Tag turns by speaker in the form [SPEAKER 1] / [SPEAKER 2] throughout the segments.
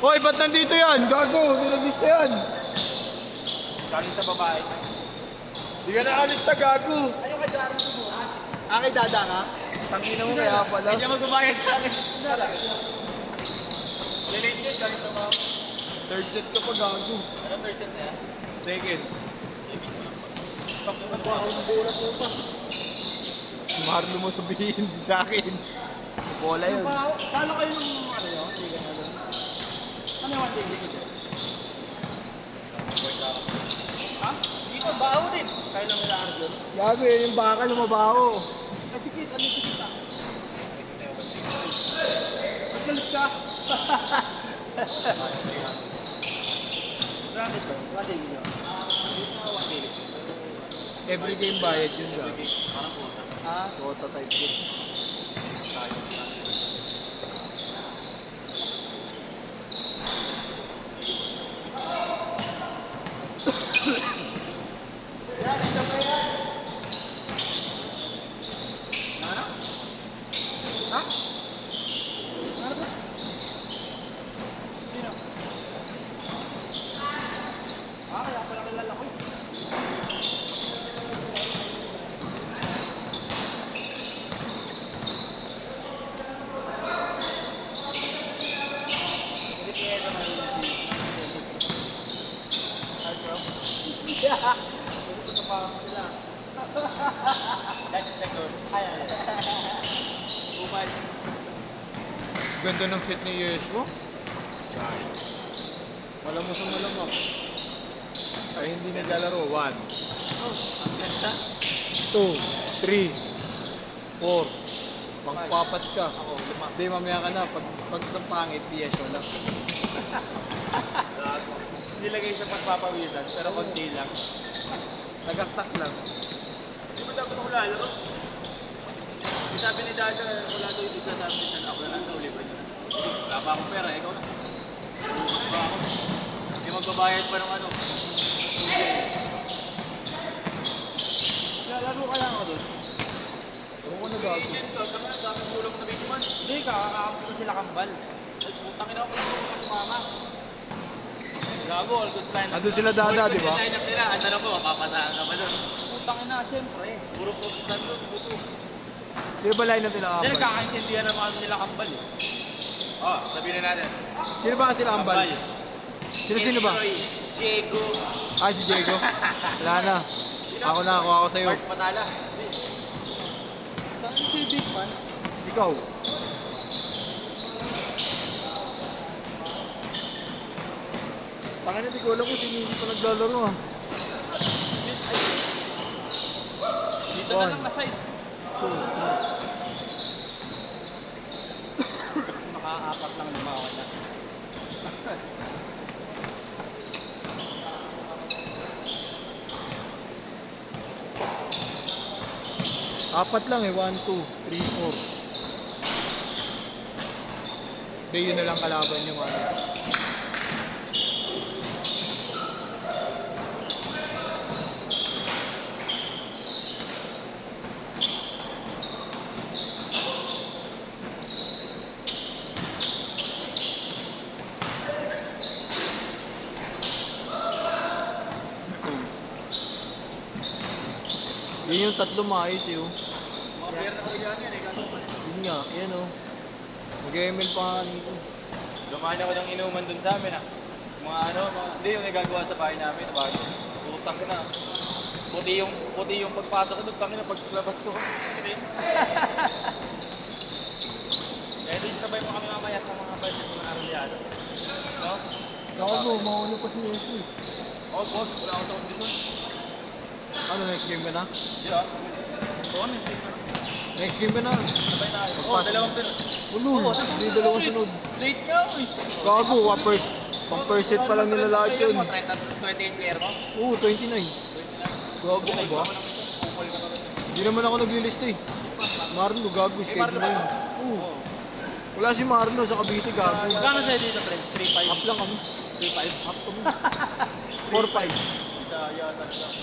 [SPEAKER 1] Hoy, ba't nandito yan? Gago, nilagista yan.
[SPEAKER 2] Galing sa babae.
[SPEAKER 1] Di ka nakalista, gago.
[SPEAKER 2] Ayaw ka dyan mo.
[SPEAKER 1] Kay Dada ka? Tangina mo kaya pala.
[SPEAKER 2] Hindi siya magbabayad sa akin. Lilate yun, galing sa babae.
[SPEAKER 1] Third set ka pa, gago.
[SPEAKER 2] Anong third set na yan?
[SPEAKER 1] Second.
[SPEAKER 2] Pagkakabawang bola po pa.
[SPEAKER 1] Marlo mo sabihin, di sa akin. Bola yun.
[SPEAKER 2] Kala kayo nung ano yun? Hindi ka na doon. Ano yung one day dito? Ha? Dito, baho din. Kaya lang nila Arjun.
[SPEAKER 1] Gago, yun yung bakal, lumabaho.
[SPEAKER 2] Ay, tikit. Ano yung tikit ah? Magkalit ka. Grabe ba? One day dito. One day dito.
[SPEAKER 1] Every game bayad yun, gago.
[SPEAKER 2] Parang puta.
[SPEAKER 1] Ah, quota type yun.
[SPEAKER 2] Kaya pala kilala ko.
[SPEAKER 1] Ganda ng set ni Yeshua. Malamang sa malamang. Ay hindi naglalaro. 1, 2, 3, 4. Pangpapat ka. Hindi, mamaya ka na. Pag isang pangit, si Yeshua lang.
[SPEAKER 2] Nilagay sa pagpapawisan, pero konti lang.
[SPEAKER 1] Nagaktak lang.
[SPEAKER 2] Hindi mo dapat ako lalaro. Sabi ni Dada, wala daw yung isa sa amin na ako na lang daw, libre niya. Wala pa akong pera, ikaw na. Bukas pa ako. Hindi magbabayad pa ng ano. Lalaro ka lang ako doon.
[SPEAKER 1] Ano ko nagago?
[SPEAKER 2] Weekend ka, kami na dami kulang na big man. Hindi, kakakakampi ko sila kambal. Ay, putang ina ako lang sa sumama. Gago, all goods line up.
[SPEAKER 1] Andun sila Dada, di ba?
[SPEAKER 2] Line up nila, anda na po, mapapasahan ka ba doon? Putang ina, siyempre. Puro post stand doon, buto.
[SPEAKER 1] Sino ba line natin ang
[SPEAKER 2] Hindi,
[SPEAKER 1] ambal?
[SPEAKER 2] kakaintindihan naman nila kambal eh. Oh, sabihin na natin.
[SPEAKER 1] Sino ba sila ambal? Sino ba?
[SPEAKER 2] Troy, Diego,
[SPEAKER 1] Ah, si Diego. Wala na. Ako na, ako sa'yo.
[SPEAKER 2] Mark Matala. Saan si Big Man?
[SPEAKER 1] Ikaw. Pangalan, di ko alam kung sino hindi pa naglalaro ah.
[SPEAKER 2] Dito na lang na side.
[SPEAKER 1] 2,
[SPEAKER 2] Makaapat lang lumawan na.
[SPEAKER 1] Apat lang eh. 1, 2, 3, 4. Hindi, yun na lang kalaban yung ano. Yun yung tatlo maayos eh oh.
[SPEAKER 2] Mga beer na ko yan eh, gano'n pa.
[SPEAKER 1] Yun nga, yan oh. Mag-ML pa nga nito.
[SPEAKER 2] Dumaan ako ng inuman dun sa amin ah. Mga ano, hindi yung nagagawa sa bahay namin, bago. Putang na. Puti yung pagpasok ko doon, tangin na paglabas ko. Kaya doon sabay mo kami mamaya sa mga band ng mga aralyado. No?
[SPEAKER 1] Gago, mauna pa si Yesu eh.
[SPEAKER 2] Oh, boss, wala ako sa kondisyon.
[SPEAKER 1] Ano, next game ka na?
[SPEAKER 2] Hindi ah. Oo, hindi.
[SPEAKER 1] Next game ka na.
[SPEAKER 2] Sabay tayo. Oo,
[SPEAKER 1] Magpasok.
[SPEAKER 2] dalawang sunod.
[SPEAKER 1] Ulul, hindi dalawang sunod.
[SPEAKER 2] Late nga ako eh.
[SPEAKER 1] Gago, pang-first set pa lang nila lahat yun.
[SPEAKER 2] 28 player mo?
[SPEAKER 1] Oo, 29. Gago ka ba? Hindi naman ako naglilista eh. Marlo, gago, schedule na yun. Oo. Wala si Marlo sa Cavite, gago.
[SPEAKER 2] Magkano sa'yo dito, friend? 3-5?
[SPEAKER 1] Up lang kami.
[SPEAKER 2] 3-5?
[SPEAKER 1] Up kami. 4-5.
[SPEAKER 2] Isa yata lang.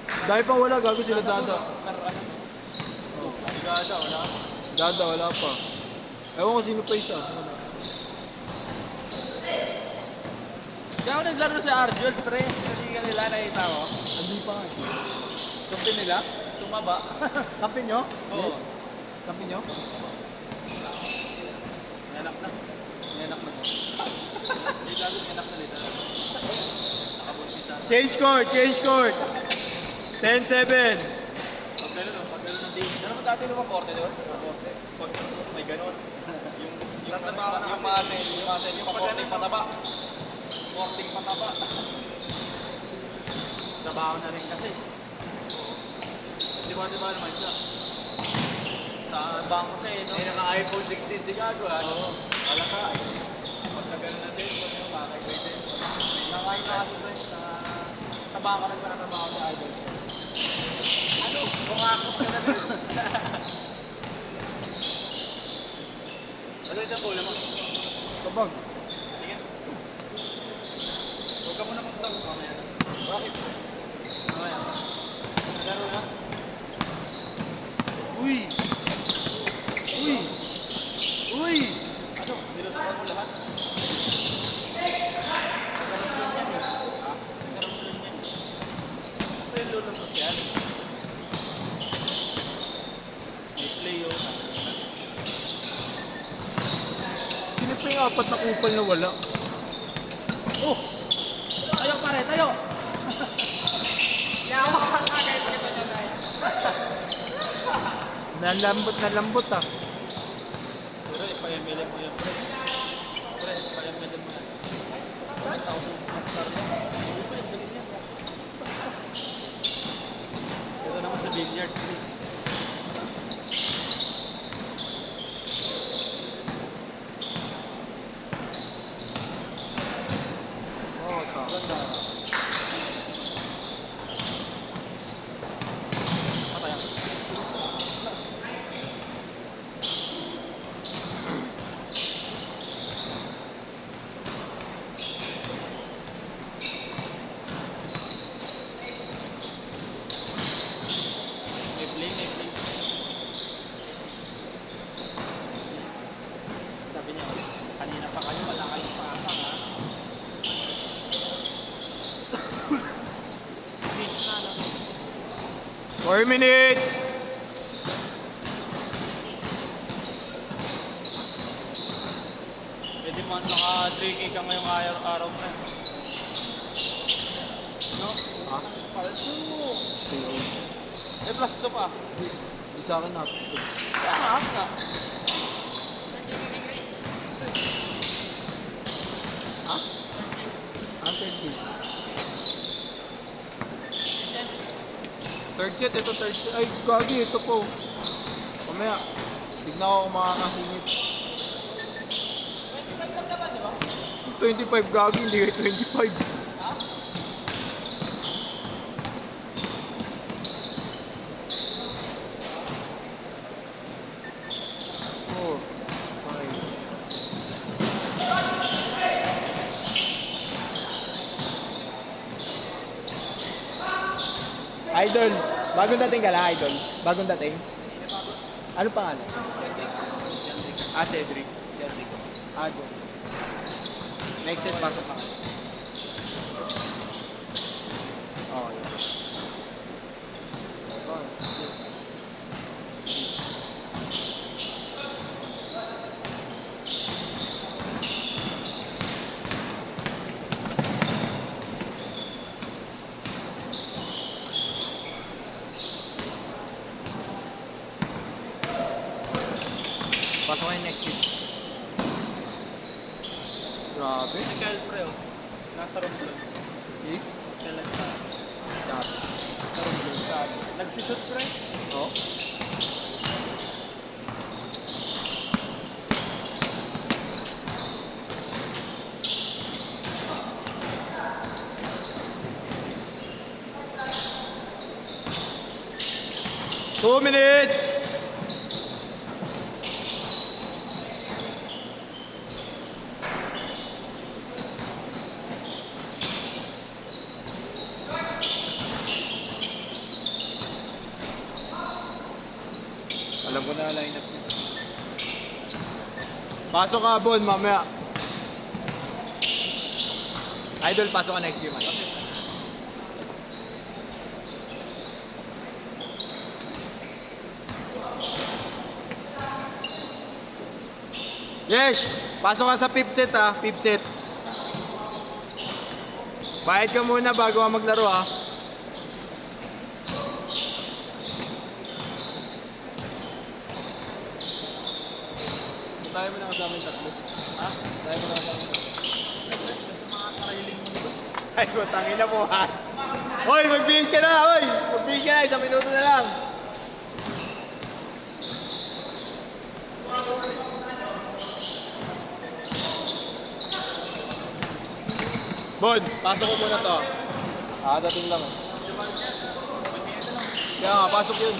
[SPEAKER 1] Dahil pa wala, gago sila Dada.
[SPEAKER 2] Si Gada, wala.
[SPEAKER 1] Dada, wala pa. Ewan ko sino pa isa.
[SPEAKER 2] Kaya ako naglaro sa Arjun, pre. Naliga nila, nakita ko.
[SPEAKER 1] Hindi pa nga.
[SPEAKER 2] Kampi nila, tumaba.
[SPEAKER 1] Kampi nyo?
[SPEAKER 2] Oo.
[SPEAKER 1] Kampi nyo?
[SPEAKER 2] Nanak na. Nanak na. Hindi lalo nanak na nila. Nakabuntis sa...
[SPEAKER 1] Change court! Change court! 10-7.
[SPEAKER 2] Pag gano'n ng day. Ano mo dati naman korte doon? Korte. Pag may gano'n. Yung muscle, yung korte pataba. Korte pataba. Trabaho na rin kasi. Di ba naman siya? Sa bangko siya eh, no? May naka-iPhone 16 si Gago ha? Oo. Wala ka. Pag nagano'n na din, kung yung makakay din. Nakain na kasi doon sa bangko nagpanatrabaho ni Idol. Ano? Kung ako ka na din. Ano isang kulo mo?
[SPEAKER 1] Kabag.
[SPEAKER 2] Sige. Huwag ka muna magtang mamaya. Bakit? Mamaya. Nagaro na? Uy! Uy! Uy! Ano? Nilusakan mo lahat? Nagkaroon din yan eh. Ha? Nagkaroon din yan. Ito yung lulusot yan. May play yun.
[SPEAKER 1] Sino pa yung apat na kupal na wala?
[SPEAKER 2] Oh! Tayo pare, tayo! Yawa ka kahit kita niya na yan.
[SPEAKER 1] Nalambot ah.
[SPEAKER 2] Pero ipa-MLM mo yan, pre. Pre, ipa-MLM mo yan. 1,000 na star na. Hindi pa, bilhin yan. Ito naman sa billiard, pre.
[SPEAKER 1] Oo, ta.
[SPEAKER 2] Ganda. Patay ako. May play. Sabi niya, kanina pa kayo, wala kayong paapang ha. Change na lang.
[SPEAKER 1] 4 minutes!
[SPEAKER 2] Pwede man naka-3K ka ngayong araw na. No?
[SPEAKER 1] Ha?
[SPEAKER 2] Palso.
[SPEAKER 1] Sige.
[SPEAKER 2] Eh, plus 2 pa.
[SPEAKER 1] Di sa akin na.
[SPEAKER 2] Kaya nga, na.
[SPEAKER 1] Ha? Ang third game. Third set, ito third set. Ay, gagi, ito po. Mamaya, tignan ko kung makakasingit. 25 gagi, hindi kayo 25. Oh, okay. Idol, bagong dating ka lang, Idol. Bagong dating. Ano pangalan? Ah, Cedric. Ah, go. Next set, pasok pa. Oh, yeah. Pasok kayo next week. Grabe.
[SPEAKER 2] Nagkal pre, oh. Nasa Romblon.
[SPEAKER 1] Eh?
[SPEAKER 2] Kailan sa...
[SPEAKER 1] Grabe.
[SPEAKER 2] Sa Romblon. Sabi. Nagsushoot pre.
[SPEAKER 1] Oh? Two minutes! Alam ko na line up niya. Pasok ka, Bon, mamaya.
[SPEAKER 2] Idol, pasok ka next game.
[SPEAKER 1] Yes! Pasok ka sa fifth set ha, fifth set. Bayad ka muna bago ka maglaro ha. Tayo mo na kasama yung tatlo.
[SPEAKER 2] Ha?
[SPEAKER 1] Tayo mo na kasama yung tatlo.
[SPEAKER 2] Mga trailing mo dito.
[SPEAKER 1] Ay, putangin na mo ha. Hoy, magbihis ka na, hoy! Magbihis ka na, 1 minuto na lang. Bon, pasok ko muna to. Dating lang. Kaya nga, pasok yun.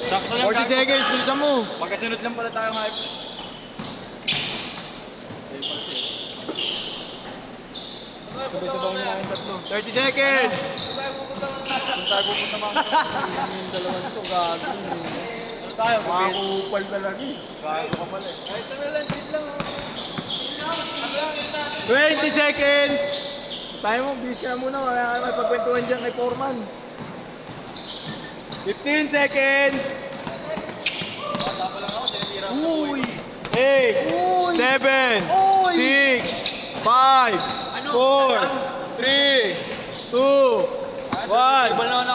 [SPEAKER 2] Sakto lang.
[SPEAKER 1] 40 seconds, bilisan mo.
[SPEAKER 2] Magkasunod lang pala tayong hype.
[SPEAKER 1] Sabay-sabay na yung tatlo. 30 seconds!
[SPEAKER 2] Kung tayo pupunta mga
[SPEAKER 1] Yung dalawa nito, gago.
[SPEAKER 2] ano tayo?
[SPEAKER 1] Mga kupal talaga eh.
[SPEAKER 2] Gago ka pala eh. Ay, ito na lang, cheat lang.
[SPEAKER 1] 20 seconds! Tayo mo, bis ka na muna. Wala ka may pagkwentuhan dyan kay Foreman. 15 seconds!
[SPEAKER 2] Bata pa lang ako, tinitira ko.
[SPEAKER 1] Uy! 8, 7, 6, 5, 4, 3, 2, 1.
[SPEAKER 2] Ibal na ako